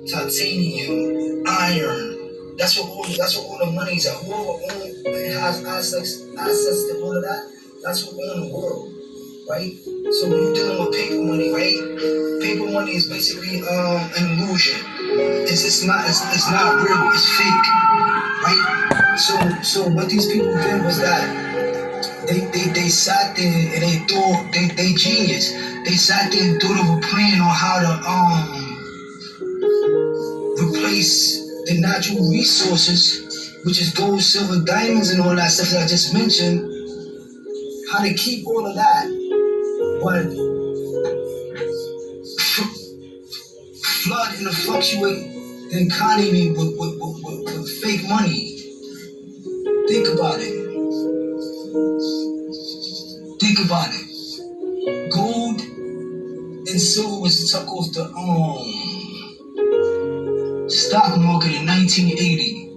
titanium, iron. That's what all the money's at. Whoever has access to all of that, that's what own the world, right? So when you're dealing with paper money, right? Paper money is basically an illusion. It's not real. It's fake, right? So what these people did was that they sat there and they thought they genius. They sat there and thought of a plan on how to replace the natural resources, which is gold, silver, diamonds, and all that stuff that I just mentioned. How to keep all of that, but flood and fluctuate the economy with fake money. Think about it. Think about it. Gold and silver was took off the stock market in 1980,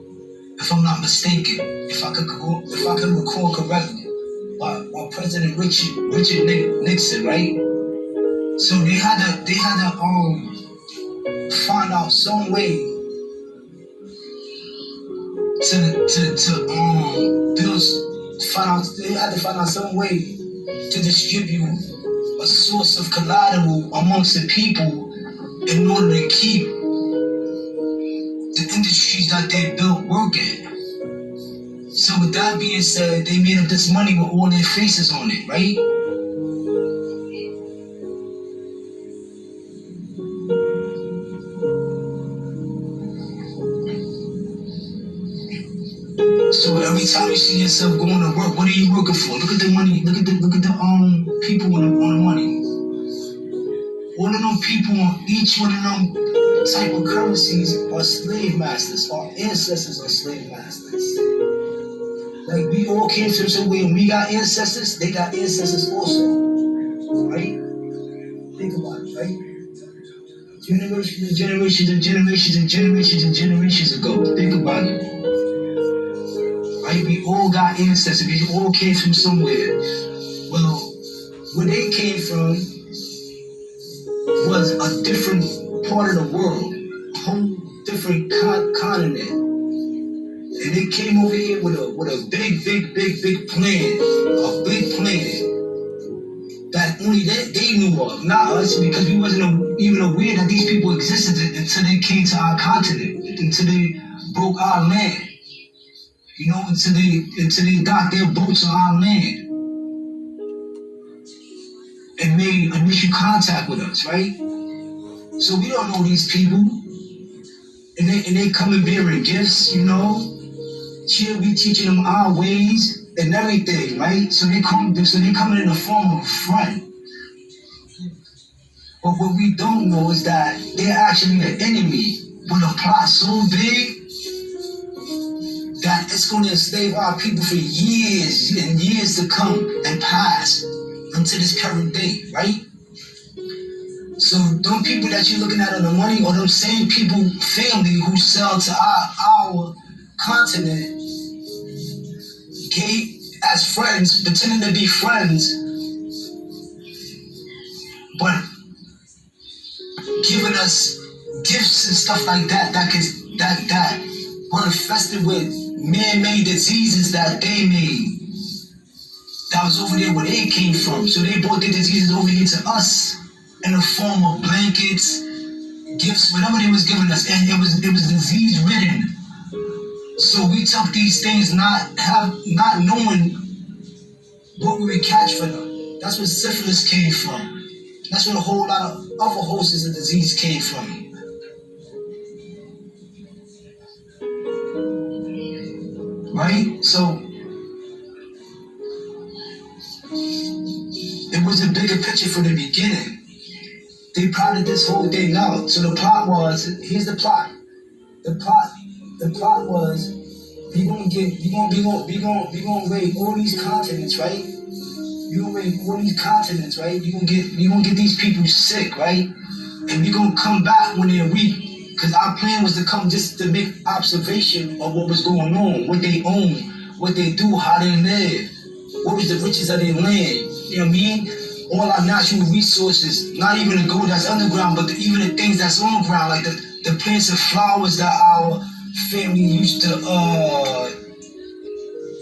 if I'm not mistaken. If I could recall correctly, by President Richard Nixon, right? So they had to find out some way to build. They had to find out some way to distribute a source of collateral amongst the people in order to keep the industries that they built working. So with that being said, they made up this money with all their faces on it, right? So every time you see yourself going to work, what are you working for? Look at the money. Look at the people on the money. All of them people on each one of them type of currencies are slave masters. Our ancestors are slave masters. Like we all came from somewhere and we got ancestors, they got ancestors also. Right? Think about it, right? Generations and generations and generations and generations and generations ago. Think about it. Right? We all got ancestors. We all came from somewhere. Well, where they came from was a different part of the world, a whole different continent. And they came over here with a big plan, a big plan that only they knew of, not us, because we wasn't even aware that these people existed until they came to our continent, until they broke our land. You know, until they got their boats on our land and made initial contact with us, right? So we don't know these people, and they come and bearing gifts, you know. She'll be teaching them our ways and everything, right? So they coming in the form of a friend. But what we don't know is that they're actually an enemy with a plot so big that it's going to enslave our people for years and years to come and pass until this current day, right? So them people that you're looking at on the money, or them same people, family who sell to our continent, okay, as friends, pretending to be friends, but giving us gifts and stuff like that that were infested with man-made diseases that they made. That was over there where they came from. So they brought their diseases over here to us in the form of blankets, gifts, whatever they was giving us, and it was disease ridden. So we took these things not knowing what we would catch for them. That's where syphilis came from. That's where a whole lot of other hosts of disease came from. Right? So it was a bigger picture from the beginning. They plotted this whole thing out. So the plot was, here's the plot. The plot was, we gonna raid all these continents, right? We gonna raid all these continents, right? We gonna get these people sick, right? And we gonna come back when they're weak. Because our plan was to come just to make observation of what was going on, what they own, what they do, how they live, what was the riches of their land. You know what I mean? All our natural resources, not even the gold that's underground, but even the things that's on ground, like the plants and flowers that our family used to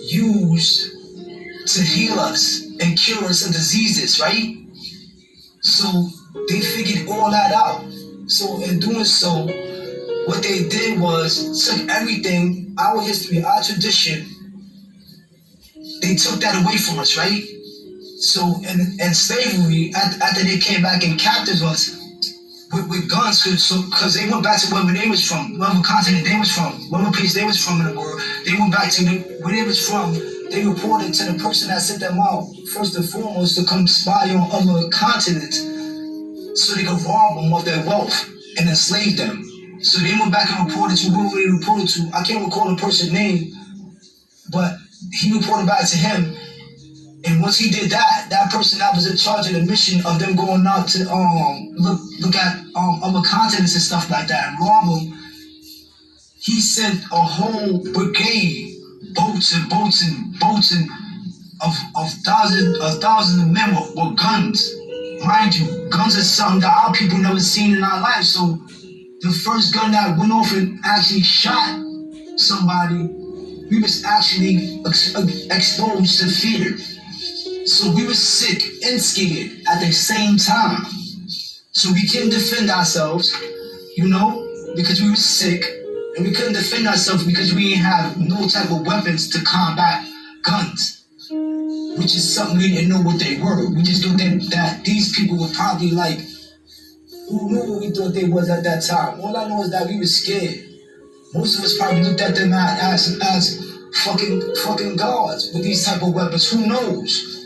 use to heal us and cure us of diseases, right? So they figured all that out. So in doing so, what they did was took everything, our history, our tradition, they took that away from us, right? So in slavery, after they came back and captured us with guns, because they went back to wherever they was from, whatever continent they was from, whatever place they was from in the world, they went back to where they was from. They reported to the person that sent them out, first and foremost, to come spy on other continents so they could rob them of their wealth and enslave them. So they went back and reported to whoever they reported to. I can't recall the person's name, but he reported back to him. And once he did that, that person that was in charge of the mission of them going out to look at other continents and stuff like that and rob them, he sent a whole brigade, boats and of thousands of men with guns. Mind you, guns are something that our people never seen in our life. So the first gun that went off and actually shot somebody, we was actually exposed to fear. So we were sick and scared at the same time. So we couldn't defend ourselves, because we were sick, and we couldn't defend ourselves because we didn't have no type of weapons to combat guns, which is something we didn't know what they were. We just thought that these people were probably like, who knew what we thought they was at that time? All I know is that we were scared. Most of us probably looked at them as fucking gods with these type of weapons. Who knows?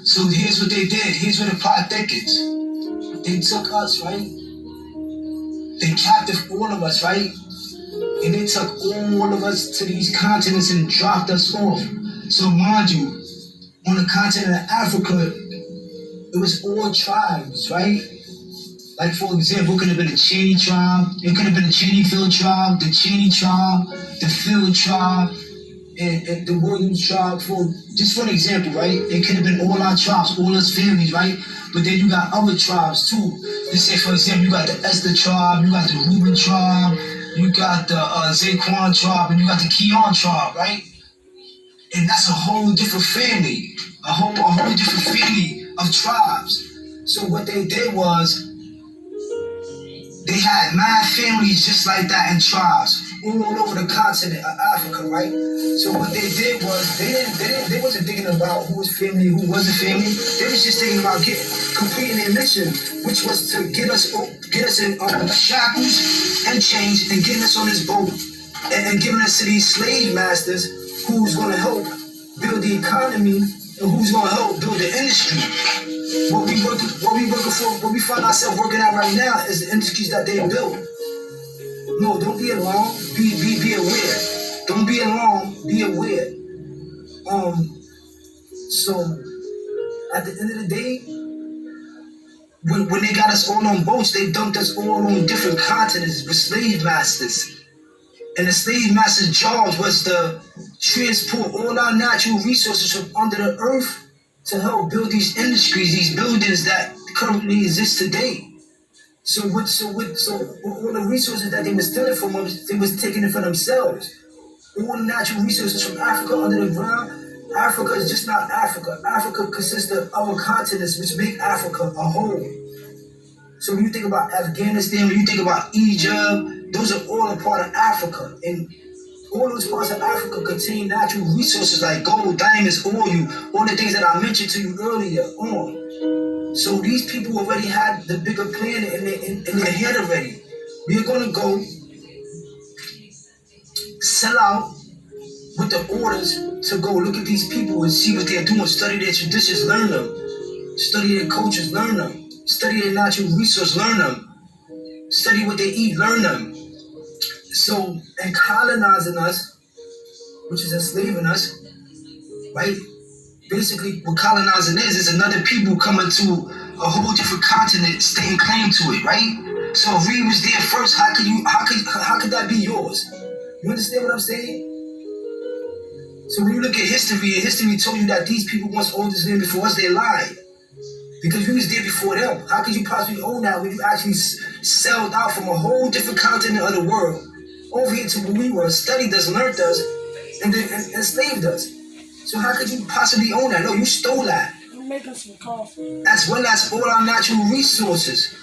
So here's what they did. Here's where the plot thickens. They took us, right? They captive all of us, right? And they took all of us to these continents and dropped us off. So mind you, on the continent of Africa, it was all tribes, right? Like, for example, it could have been a Cheney tribe. It could have been a Cheneyfield tribe, the Cheney tribe, the Field tribe, and the Williams tribe. Just for an example, right? It could have been all our tribes, all us families, right? But then you got other tribes too. Let's say, for example, you got the Esther tribe, you got the Reuben tribe, you got the Zaquan tribe, and you got the Keon tribe, right? And that's a whole different family, a whole different family of tribes. So what they did was, they had 9 families just like that in tribes all over the continent of Africa, right? So what they did was they wasn't thinking about who was family, who wasn't family. They was just thinking about completing their mission, which was to get us in shackles and chains and getting us on this boat and giving us to these slave masters who's going to help build the economy and who's going to help build the industry. What we find ourselves working at right now is the industries that they built. No, don't be alarmed. Be aware. Don't be alarmed. Be aware. So at the end of the day, when they got us all on boats, they dumped us all on different continents with slave masters. And the slave master's job was to transport all our natural resources from under the earth to help build these industries, these buildings that currently exist today. So all the resources that they were stealing from us, they was taking it for themselves. All the natural resources from Africa under the ground. Africa is just not Africa. Africa consists of other continents which make Africa a whole. So when you think about Afghanistan, when you think about Egypt, those are all a part of Africa. And all those parts of Africa contain natural resources like gold, diamonds, oil, all the things that I mentioned to you earlier on. So these people already had the bigger plan in their head already. We're going to go sell out with the orders to go look at these people and see what they're doing, study their traditions, learn them, study their cultures, learn them, study their natural resources, learn them, study what they eat, learn them. So, and colonizing us, which is enslaving us, right? Basically, what colonizing is another people coming to a whole different continent, staying claim to it, right? So if we was there first, how could that be yours? You understand what I'm saying? So when you look at history told you that these people once owned this land before us, they lied. Because we was there before them. How could you possibly own that when you actually sailed out from a whole different continent of the world over here to where we were, studied us, learned us, and then enslaved us. So how could you possibly own that? No, you stole that. I'm making some coffee. As well as all our natural resources.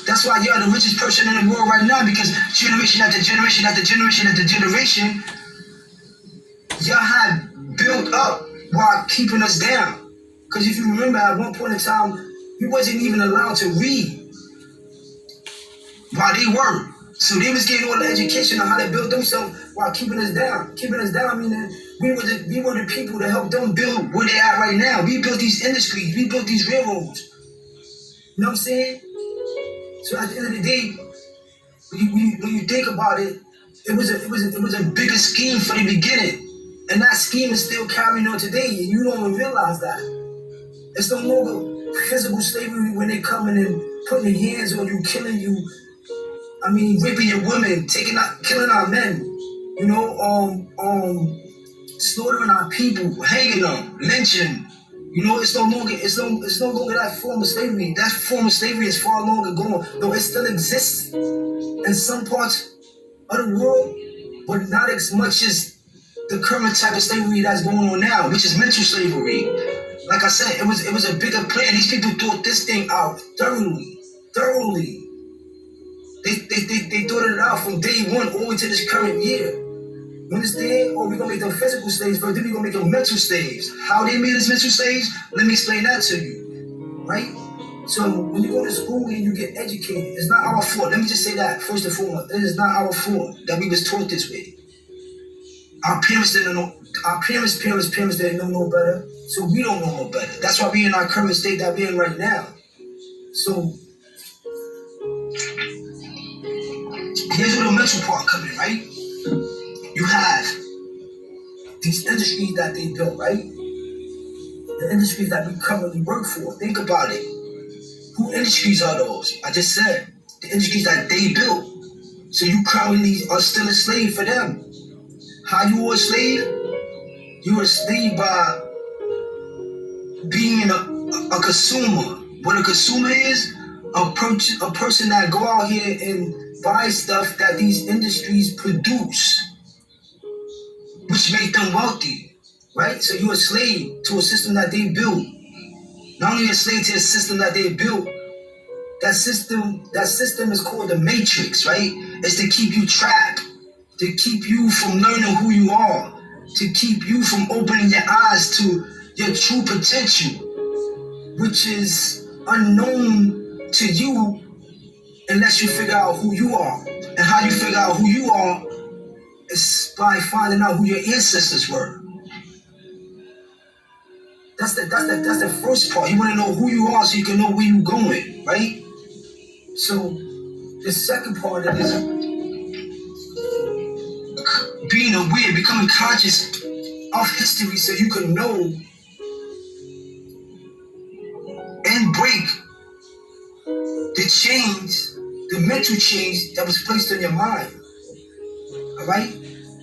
That's why you're the richest person in the world right now, because generation after generation after generation after generation, y'all have built up while keeping us down. Because if you remember, at one point in time, we wasn't even allowed to read while they were. So they was getting all the education on how to build themselves while keeping us down. Keeping us down meaning we were the people that helped them build where they at right now. We built these industries. We built these railroads. You know what I'm saying? So at the end of the day, when you think about it, it was a bigger scheme for the beginning. And that scheme is still carrying on today, and you don't even realize that. It's no longer physical slavery when they coming and putting their hands on you, killing you. I mean, raping your women, killing our men, you know, slaughtering our people, hanging them, lynching. You know, it's no longer that form of slavery. That form of slavery is far longer gone, though it still exists in some parts of the world, but not as much as the current type of slavery that's going on now, which is mental slavery. Like I said, it was a bigger plan. These people thought this thing out thoroughly. They thought it out from day one all the way to this current year. You understand? Or we're going to make them physical slaves first, then we're going to make them mental slaves. How they made us mental slaves? Let me explain that to you. Right? So when you go to school and you get educated, it's not our fault. Let me just say that first and foremost. It is not our fault that we was taught this way. Our parents didn't know. Our parents didn't know no better. So we don't know no better. That's why we're in our current state that we're in right now. So here's where the mental part comes in, right? You have these industries that they built, right? The industries that we currently work for. Think about it. Who industries are those? I just said the industries that they built. So you currently are still a slave for them. How you are a slave? You are a slave by being a consumer. What a consumer is, a person that go out here and buy stuff that these industries produce, which make them wealthy, right? So you're a slave to a system that they built. Not only a slave to a system that they built, that system is called the matrix, right? It's to keep you trapped, to keep you from learning who you are, to keep you from opening your eyes to your true potential, which is unknown to you unless you figure out who you are. And how you figure out who you are is by finding out who your ancestors were. That's the first part. You want to know who you are so you can know where you're going, right? So the second part of this, being aware, becoming conscious of history so you can know and break the chains, the mental chains that was placed on your mind. All right?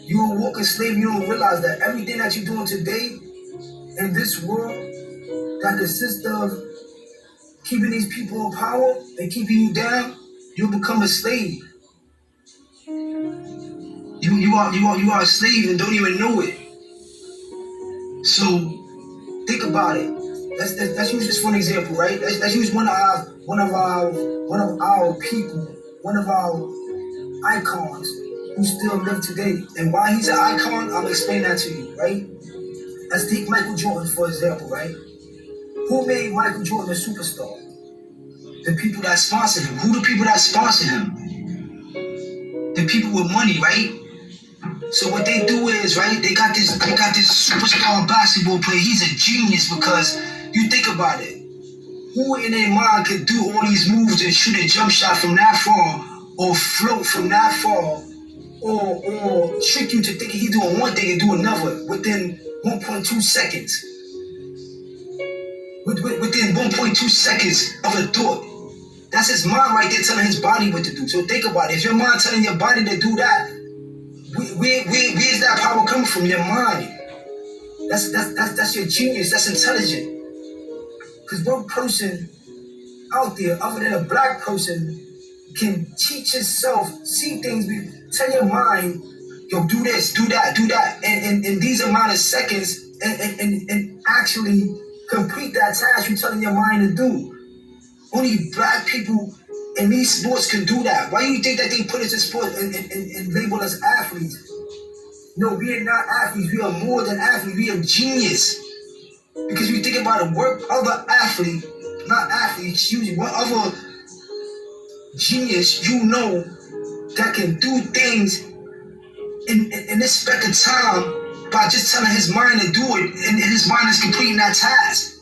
You're a walking slave. You don't realize that everything that you're doing today in this world that consists of keeping these people in power and keeping you down, you'll become a slave. You are a slave and don't even know it. So think about it. Let's use this for an example, right? Let's use one of our people, one of our icons who still live today. And why he's an icon, I'll explain that to you, right? Let's take Michael Jordan for example, right? Who made Michael Jordan a superstar? The people that sponsor him. Who the people that sponsor him? The people with money, right? So what they do is, right, they got this superstar basketball player. He's a genius because you think about it. Who in their mind could do all these moves and shoot a jump shot from that far, or float from that far, or trick you to thinking he's doing one thing and do another within 1.2 seconds? Within 1.2 seconds of a thought. That's his mind right there telling his body what to do. So think about it. If your mind telling your body to do that, where's that power coming from? Your mind. That's your genius. That's intelligent. Because one person out there, other than a black person, can teach yourself, see things, tell your mind, yo, do this, do that, do that, and in these amount of seconds, and actually complete that task you're telling your mind to do. Only black people in these sports can do that. Why do you think that they put us in sports and label us athletes? No, we are not athletes. We are more than athletes. We are genius. Because you think about a other athlete, not athlete, excuse me, what other genius you know that can do things in this speck of time by just telling his mind to do it, and his mind is completing that task.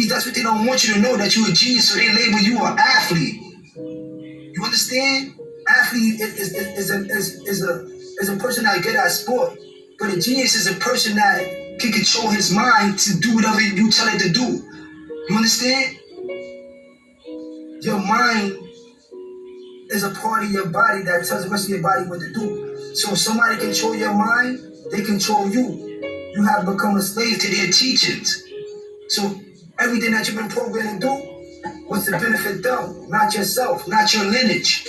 That's what they don't want you to know, that you're a genius, so they label you an athlete. You understand? Athlete is a person that good at sport, but a genius is a person that can control his mind to do whatever you tell it to do. You understand? Your mind is a part of your body that tells the rest of your body what to do. So if somebody control your mind, they control you. You have become a slave to their teachings. So everything that you've been programmed to do was to benefit them, not yourself, not your lineage.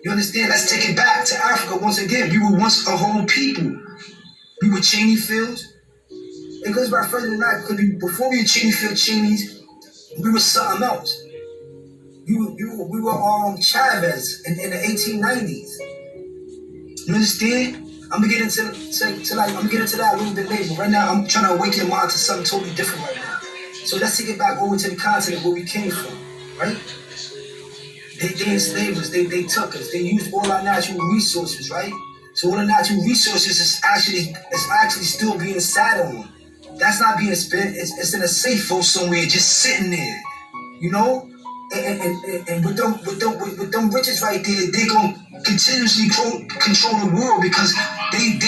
You understand? Let's take it back to Africa once again. We were once a whole people. We were Cheney Fields. It goes by further than that, because before we were Cheney Field Cheneys, we were something else. We were Chavez in the 1890s. You understand? I'm gonna get into that a little bit later. Right now, I'm trying to awaken your mind to something totally different right now. So let's take it back over to the continent where we came from, right? They enslaved us. They took us. They used all our natural resources, right? So all the natural resources is actually still being sat on. That's not being spent. It's in a safe vault somewhere, just sitting there, you know. And with them riches right there, they gonna continuously control the world, because they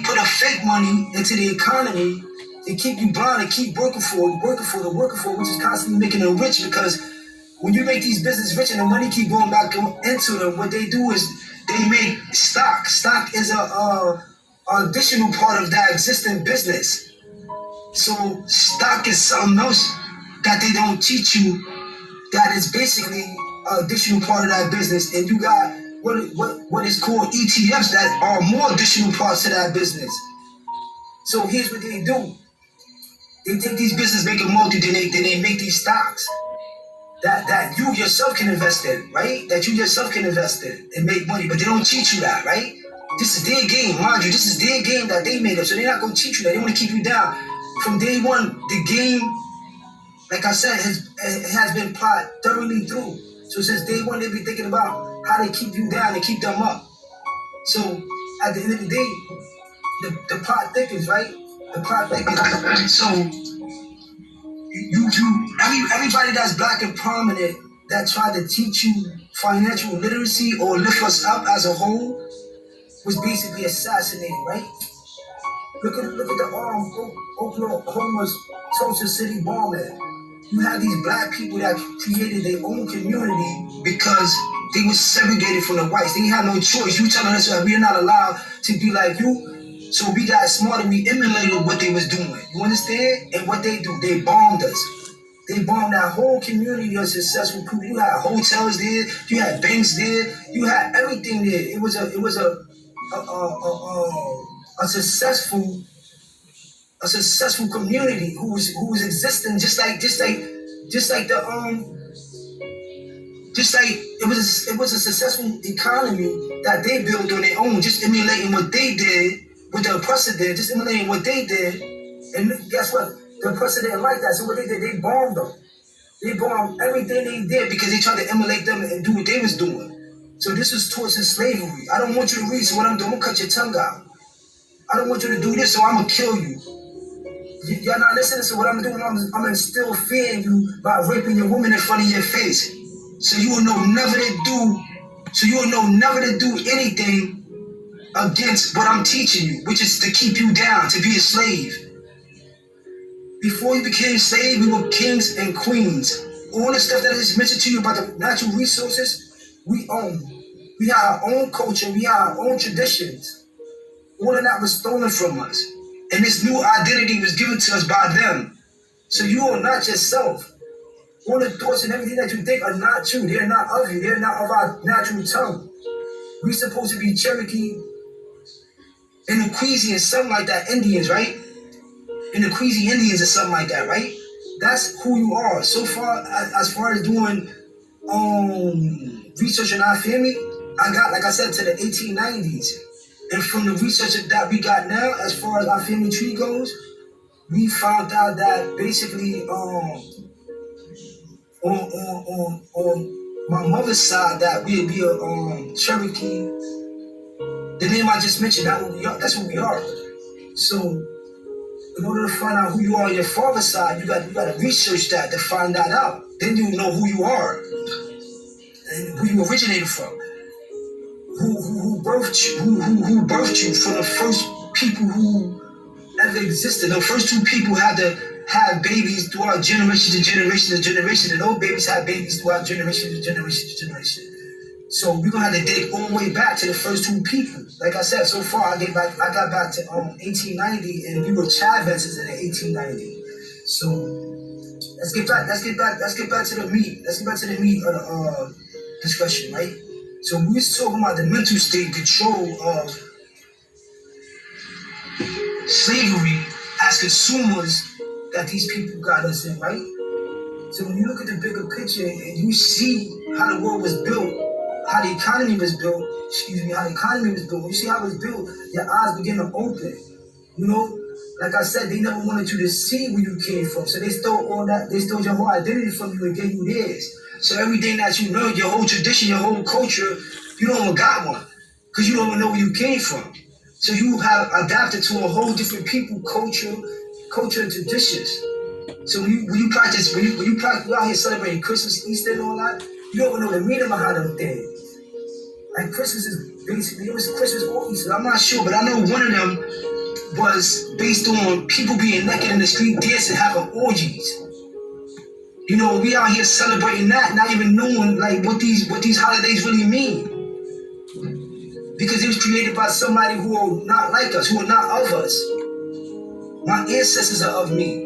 put a fake money into the economy to keep you blind and keep working for, which is constantly making them rich. Because when you make these businesses rich and the money keep going back into them, what they do is they make stock. Stock is a additional part of that existing business. So stock is something else that they don't teach you, that is basically an additional part of that business. And you got what is called ETFs that are more additional parts to that business. So here's what they do. They take these businesses, make them multi, then they make these stocks that you yourself can invest in, right? That you yourself can invest in and make money, but they don't teach you that, right? This is their game, mind you. This is their game that they made up, so they're not going to teach you that. They want to keep you down. From day one, the game, like I said, has been plotted thoroughly through. So since day one, they be thinking about how they keep you down and keep them up. So at the end of the day, the plot thickens, right? The plot thickens. So everybody that's black and prominent that tried to teach you financial literacy or lift us up as a whole was basically assassinated, right? Look at the Oklahoma's Tulsa City bombing. You have these black people that created their own community because they were segregated from the whites. They had no choice. You telling us that we're not allowed to be like you, so we got smart and we emulated what they was doing. You understand? And what they do, they bombed us. They bombed that whole community of successful people. You had hotels there, you had banks there, you had everything there. It was a successful community who was existing just like it was a successful economy that they built on their own, just emulating what they did, what the oppressor did, just emulating what they did. And guess what? The oppressor didn't like that, so what they did, they bombed them. They bombed everything they did because they tried to emulate them and do what they was doing. So this was torture slavery. I don't want you to read, so what I'm doing, I'm gonna cut your tongue out. I don't want you to do this, so I'm gonna kill you. Y'all not listening, so what I'm doing, I'm gonna instill fear in you by raping your woman in front of your face. So you will know never to do anything against what I'm teaching you, which is to keep you down, to be a slave. Before you became slaves, we were kings and queens. All the stuff that is mentioned to you about the natural resources, we own. We have our own culture, we have our own traditions. All of that was stolen from us. And this new identity was given to us by them. So you are not yourself. All the thoughts and everything that you think are not true. They're not of you. They're not of our natural tongue. We're supposed to be Cherokee and Ikwezi and something like that. Indians, right? And Ikwezi Indians or something like that, right? That's who you are. So far, as far as doing research on our family, I got, like I said, to the 1890s. And from the research that we got now, as far as our family tree goes, we found out that basically on my mother's side, that we'd be a Cherokee. The name I just mentioned, that's who we are. So in order to find out who you are on your father's side, you got to research that to find that out. Then you know who you are and who you originated from. Who birthed you? Who birthed you from the first people who ever existed? The first two people had to have babies throughout generation to generation to generation, and those babies had babies throughout generation to generation to generation. So we're gonna have to dig all the way back to the first two people. Like I said, so far I got back to 1890, and we were Chavezes in 1890. So let's get back to the meat. Let's get back to the meat of the discussion, right? So we was talking about the mental state control of slavery as consumers that these people got us in, right? So when you look at the bigger picture and you see how the world was built, how the economy was built, when you see how it was built, your eyes begin to open. You know, like I said, they never wanted you to see where you came from. So they stole all that, they stole your whole identity from you and gave you theirs. So everything that you know, your whole tradition, your whole culture, you don't even got one. Because you don't even know where you came from. So you have adapted to a whole different people, culture and traditions. So when you practice, you out here celebrating Christmas, Easter and all that, you don't even know the meaning behind them things. Like Christmas is basically, it was Christmas or Easter, I'm not sure, but I know one of them was based on people being naked in the street dancing, having orgies. You know, we out here celebrating that, not even knowing like what these holidays really mean. Because it was created by somebody who are not like us, who are not of us. My ancestors are of me.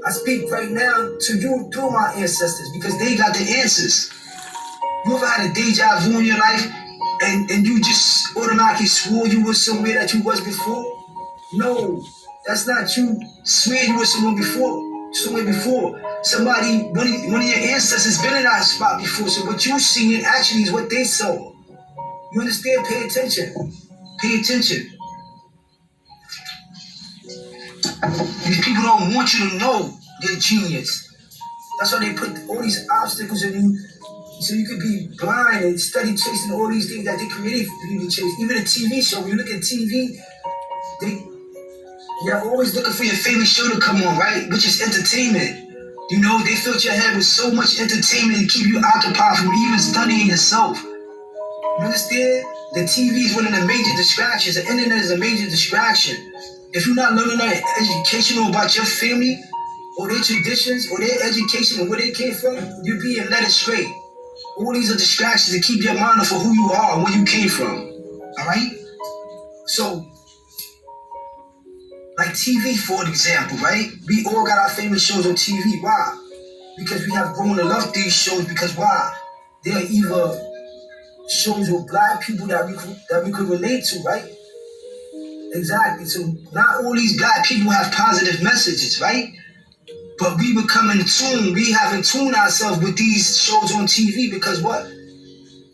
I speak right now to you through my ancestors because they got the answers. You ever had a deja vu in your life and you just automatically swore you was somewhere that you was before? No, that's not you. Swear you was somewhere before. Somebody, one of your ancestors been in that spot before. So what you seeing actually is what they saw. You understand? Pay attention. Pay attention. These people don't want you to know they're genius. That's why they put all these obstacles in you so you could be blind and study chasing all these things that they created for you to chase. Even a TV show, when you look at TV, they're always looking for your favorite show to come on, right? Which is entertainment. You know, they filled your head with so much entertainment to keep you occupied from even studying yourself. You understand? The TV is one of the major distractions. The internet is a major distraction. If you're not learning that educational about your family or their traditions or their education and where they came from, you're being led astray. All these are distractions to keep your mind off of who you are and where you came from. All right? So, like TV, for example, right? We all got our favorite shows on TV. Why? Because we have grown to love these shows. Because why? They're either shows with black people that we could relate to, right? Exactly. So not all these black people have positive messages, right? But we become in tune. We have in tune ourselves with these shows on TV because what?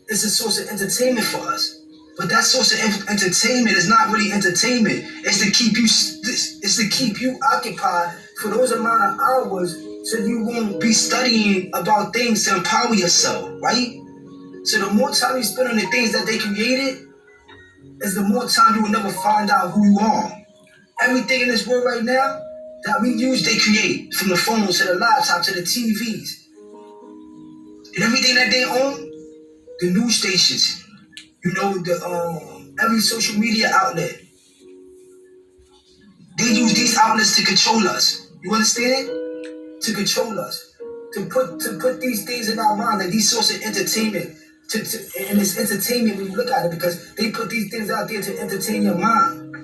It's a source of entertainment for us. But that source of entertainment is not really entertainment. It's to keep you occupied for those amount of hours so you won't be studying about things to empower yourself, right? So the more time you spend on the things that they created, is the more time you will never find out who you are. Everything in this world right now that we use, they create. From the phones to the laptops to the TVs. And everything that they own, the news stations, you know, every social media outlet. They use these outlets to control us. You understand? To control us. To put these things in our mind, like these sources of entertainment. And it's entertainment when you look at it because they put these things out there to entertain your mind.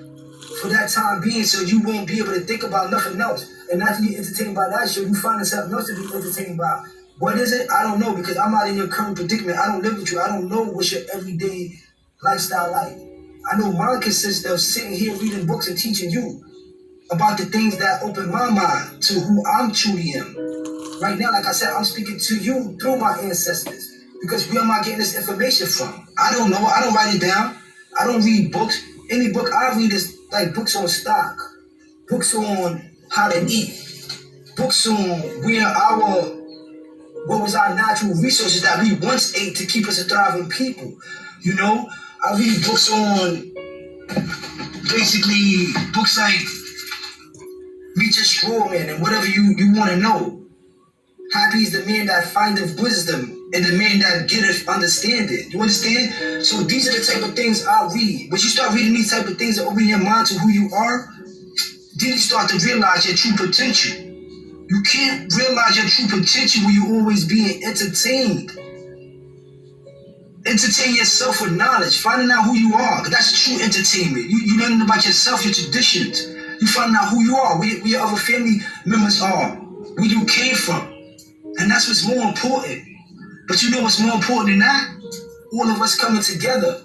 for that time being, so you won't be able to think about nothing else. And after you entertained by that shit, you find something else to be entertained by. What is it? I don't know, because I'm not in your current predicament. I don't live with you. I don't know what's your everyday lifestyle like. I know mine consists of sitting here reading books and teaching you about the things that open my mind to who I'm truly am. Right now, like I said, I'm speaking to you through my ancestors, because where am I getting this information from? I don't know. I don't write it down. I don't read books. Any book I read is like books on stock, books on how to eat, books on what was our natural resources that we once ate to keep us a thriving people. You know, I read books on basically books like Meet Your Straw Man and whatever you want to know. Happy is the man that findeth wisdom and the man that getteth understanding. You understand? So these are the type of things I read. When you start reading these type of things that open your mind to who you are, then you start to realize your true potential. You can't realize your true potential when you always being entertained. Entertain yourself with knowledge, finding out who you are. That's true entertainment. You learning about yourself, your traditions. You finding out who you are, where your other family members are, where you came from. And that's what's more important. But you know what's more important than that? All of us coming together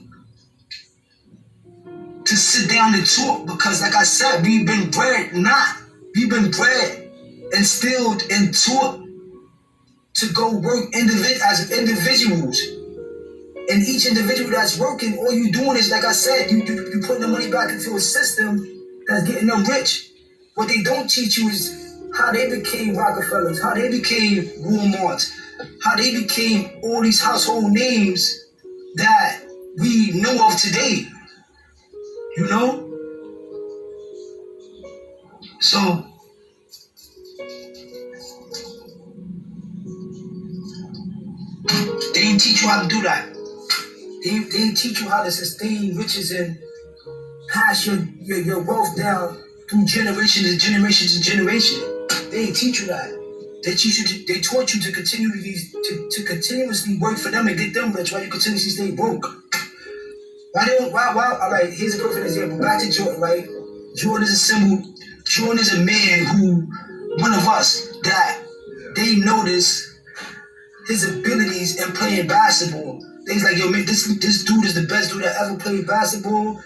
to sit down and talk, because like I said, we've been bred, instilled and taught to go work as individuals. And each individual that's working, all you doing is, like I said, you putting the money back into a system that's getting them rich. What they don't teach you is how they became Rockefellers, how they became Walmarts, how they became all these household names that we know of today. You know? So, they didn't teach you how to do that. They didn't teach you how to sustain riches and pass your wealth down through generation to generation to generation. They didn't teach you that. They taught you to continuously work for them and get them rich while you continuously stay broke. All right, here's a perfect example. Back to Jordan, right? Jordan is a symbol. Jordan is a man who, one of us, that they notice his abilities in playing basketball. Things like, yo, man, this dude is the best dude that ever played basketball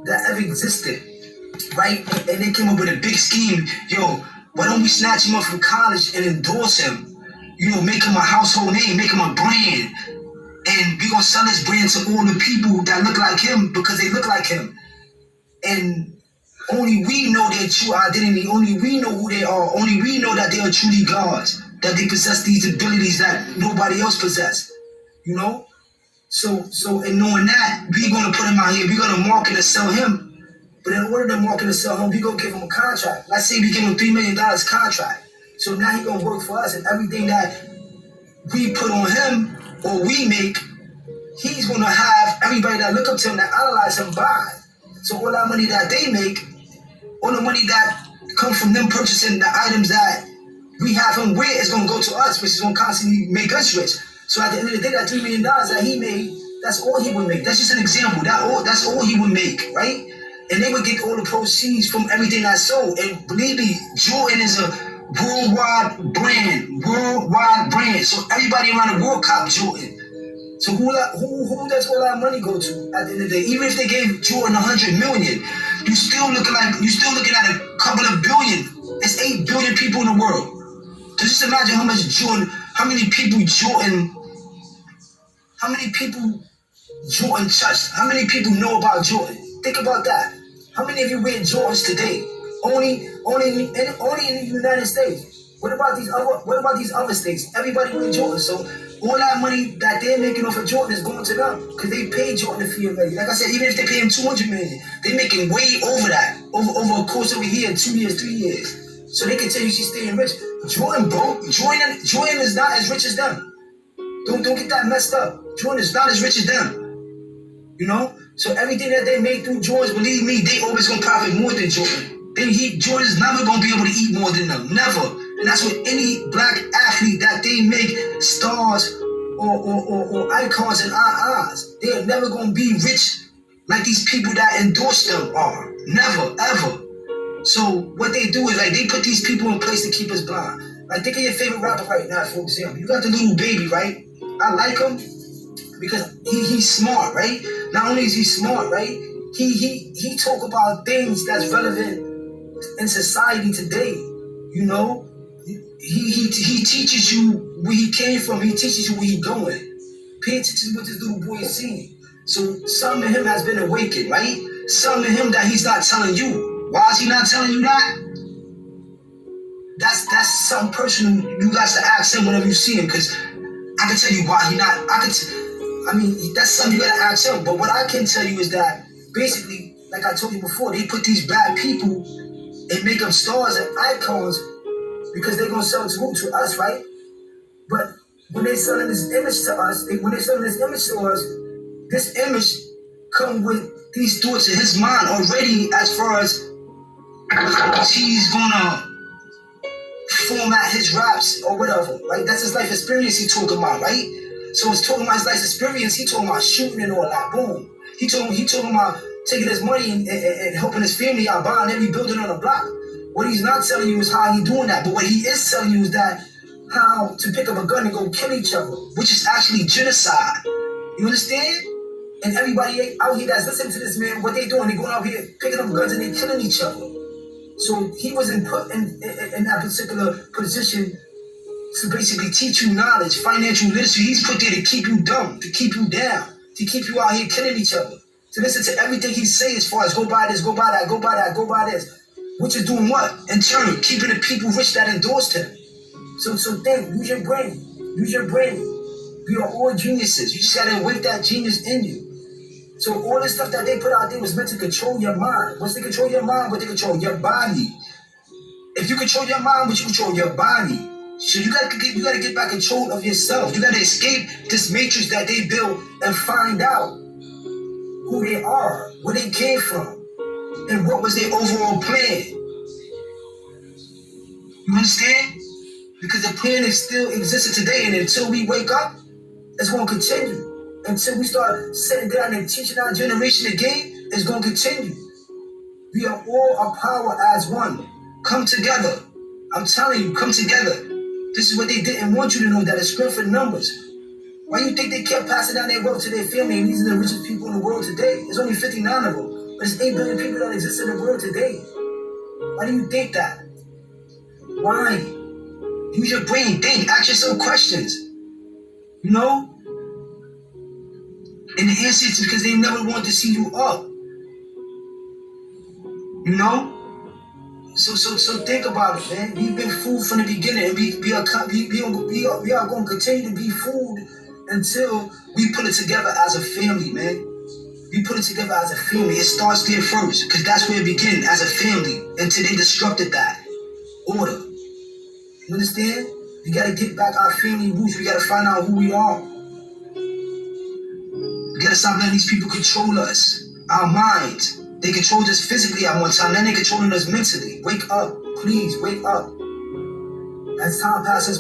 that ever existed, right? And they came up with a big scheme. Yo, why don't we snatch him up from college and endorse him? You know, make him a household name, make him a brand. And we're going to sell his brand to all the people that look like him because they look like him. And only we know their true identity. Only we know who they are. Only we know that they are truly gods, that they possess these abilities that nobody else possess. You know? So in knowing that, we're going to put him out here. We're going to market and sell him. But in order to market and sell him, we're going to give him a contract. Let's say we give him $3 million contract. So now he's going to work for us, and everything that we put on him or we make, he's going to have everybody that look up to him, that idolize him, buy. So all that money that they make, all the money that comes from them purchasing the items that we have him with is going to go to us, which is going to constantly make us rich. So at the end of the day, that $3 million that he made, that's all he would make. That's just an example. That's all he would make, right? And they would get all the proceeds from everything that's sold. And believe me, Jordan is a worldwide brand. So everybody around the world cop Jordan. So who does all that money go to at the end of the day? Even if they gave Jordan $100 million, you're still looking at a couple of billion. It's 8 billion people in the world. So just imagine how many people Jordan touched. How many people know about Jordan? Think about that. How many of you wear Jordans today? Only in the United States. What about these other states? Everybody wears Jordans. So all that money that they're making off of Jordan is going to them because they paid Jordan a fee already. Like I said, even if they pay him $200 million, they're making way over that over a course of a year, 2 years, 3 years. So they continue to staying rich. Jordan is not as rich as them. Don't get that messed up. Jordan is not as rich as them. You know? So everything that they make through Jordans, believe me, they always gonna profit more than Jordan. Jordan's never gonna be able to eat more than them. Never. And that's what any black athlete that they make stars or icons in our eyes. They are never gonna be rich like these people that endorse them are. Never, ever. So what they do is like they put these people in place to keep us blind. Like think of your favorite rapper right now, for example. You got the Little Baby, right? I like him because he's smart, right? Not only is he smart, right? He talk about things that's relevant in society today. You know, he teaches you where he came from. He teaches you where he going. Pay attention to what this little boy is seeing. So something in him has been awakened, right? Something in him that he's not telling you. Why is he not telling you that? That's some person you got to ask him whenever you see him, because I can tell you why he not. That's something you gotta ask him. But what I can tell you is that basically, like I told you before, they put these bad people and make them stars and icons because they're gonna sell to us, right? But when they're selling this image to us, this image come with these thoughts in his mind already, as far as he's gonna format his raps or whatever, right? That's his life experience he talking about, right? So it's talking about his life experience. He talking about shooting and all that. Boom. He talking about taking his money and helping his family out, buying every building on the block. What he's not telling you is how he doing that. But what he is telling you is that how to pick up a gun and go kill each other, which is actually genocide. You understand? And everybody out here that's listening to this, man, what they doing, they going out here picking up guns and they killing each other. So he wasn't put in that particular position to basically teach you knowledge, financial literacy. He's put there to keep you dumb, to keep you down, to keep you out here killing each other, to listen to everything he says as far as go buy this, go buy that, go buy that, go buy this, which is doing what? In turn, keeping the people rich that endorsed him. So think, use your brain. We are all geniuses. You just gotta wake that genius in you. So all this stuff that they put out there was meant to control your mind. Once they control your mind, but they control your body. If you control your mind, but you control your body. So you gotta get back control of yourself. You gotta escape this matrix that they built and find out who they are, where they came from, and what was their overall plan. You understand? Because the plan is still existing today, and until we wake up, it's gonna continue. Until we start sitting down and teaching our generation again, it's gonna continue. We are all a power as one. Come together. I'm telling you, come together. This is what they didn't want you to know, that it's strength in numbers. Why do you think they kept passing down their wealth to their family, and these are the richest people in the world today? There's only 59 of them, but there's 8 billion people that exist in the world today. Why do you think that? Why? Use your brain, think, ask yourself questions. You know? And the answer is because they never want to see you up. You know? So think about it, man. We've been fooled from the beginning, and we are going to continue to be fooled until we put it together as a family, man. We put it together as a family. It starts there first, because that's where it begins, as a family, until they disrupted that order. You understand? We got to get back our family roots. We got to find out who we are. We got to stop letting these people control us, our minds. They controlled us physically at one time, then they're controlling us mentally. Wake up, please, wake up. As time passes